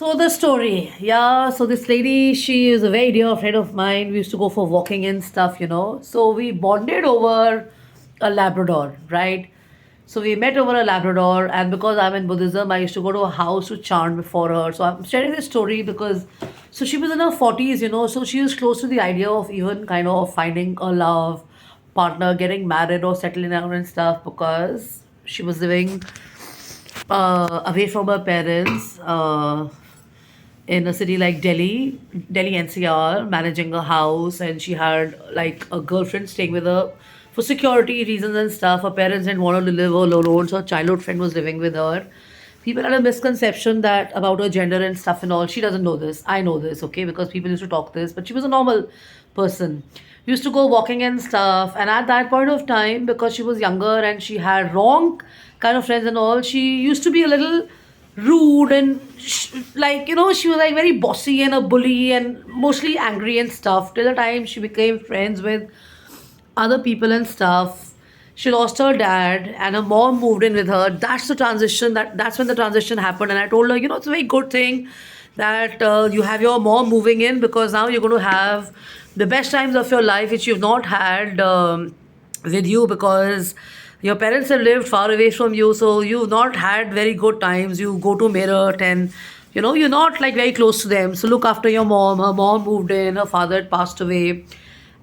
So the story, yeah. So this lady, she is a very dear friend of mine. We used to go for walking and stuff. So we bonded over a Labrador, right? So we met over a Labrador, and because I'm in Buddhism, I used to go to a house to chant before her. So I'm sharing this story because, so she was in her 40s. So she was close to the idea of even kind of finding a love partner, getting married or settling down and stuff because she was living away from her parents in a city like Delhi NCR, managing a house, and she had like a girlfriend staying with her for security reasons and stuff. Her parents didn't want her to live all alone, so her childhood friend was living with her. People had a misconception that about her gender and stuff and all. She doesn't know this. I know this, okay, because people used to talk this, but she was a normal person. Used to go walking and stuff, and at that point of time, because she was younger and she had wrong kind of friends and all, she used to be a little rude and she was like very bossy and a bully and mostly angry and stuff till the time she became friends with other people and stuff. She lost her dad and her mom moved in with her. That's the transition. That's when the transition happened. And I told her, it's a very good thing that you have your mom moving in because now you're going to have the best times of your life which you've not had with you because your parents have lived far away from you, so you've not had very good times. You go to Meerut and you're not like very close to them. So look after your mom. Her mom moved in, her father had passed away,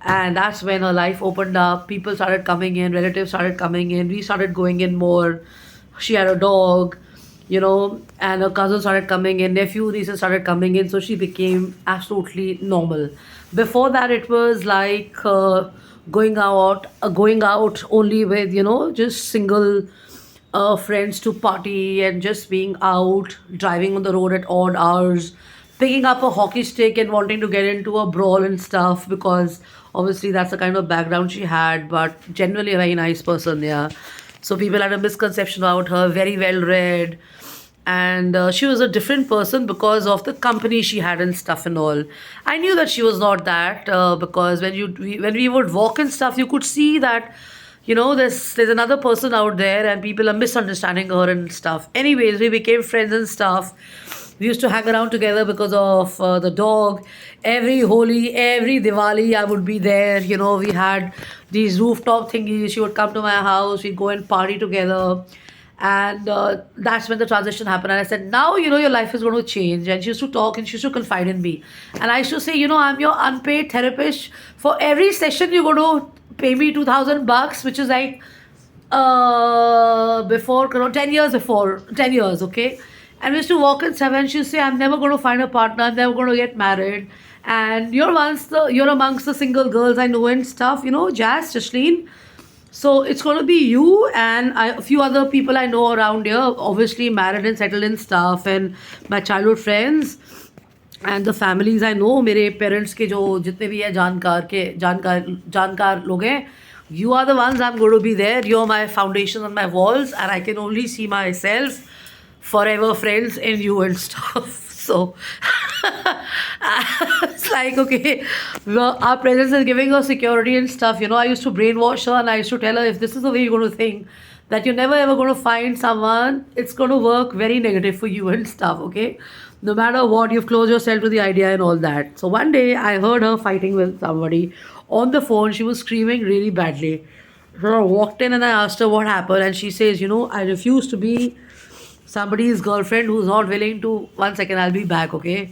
and that's when her life opened up. People started coming in, relatives started coming in, we started going in more. She had a dog, and her cousins started coming in, nephew, nieces started coming in, so she became absolutely normal. Before that, it was like going out only with just single friends to party and just being out, driving on the road at odd hours, picking up a hockey stick and wanting to get into a brawl and stuff because obviously that's the kind of background she had, but generally a very nice person, yeah. So people had a misconception about her, very well read, and she was a different person because of the company she had and stuff and all. I knew that she was not that because when we would walk and stuff, you could see that there's another person out there and people are misunderstanding her and stuff. Anyways, we became friends and stuff. We used to hang around together because of the dog. Every Holi, every Diwali, I would be there. We had these rooftop thingies. She would come to my house. We'd go and party together. And that's when the transition happened. And I said, now, your life is going to change. And she used to talk and she used to confide in me. And I used to say, I'm your unpaid therapist. For every session, you're going to pay me $2,000, which is like before, 10 years before, 10 years, okay? And we used to walk in seven. She used to say, I'm never going to find a partner. I'm never going to get married. And you're amongst the single girls I know and stuff, Jazz, Jasleen. So it's going to be you and a few other people I know around here, obviously married and settled and stuff, and my childhood friends and the families I know. मेरे parents के जो जितने भी है जानकार लोग हैं, you are the ones I'm going to be there. You're my foundation on my walls, and I can only see myself forever friends in you and stuff. So it's like, okay, our presence is giving her security and stuff. I used to brainwash her and I used to tell her, if this is the way you're going to think, that you're never ever going to find someone, it's going to work very negative for you and stuff, okay? No matter what, you've closed yourself to the idea and all that. So one day I heard her fighting with somebody on the phone. She was screaming really badly. So I walked in and I asked her what happened, and she says, I refuse to be somebody's girlfriend who's not willing to. One second, I'll be back, okay?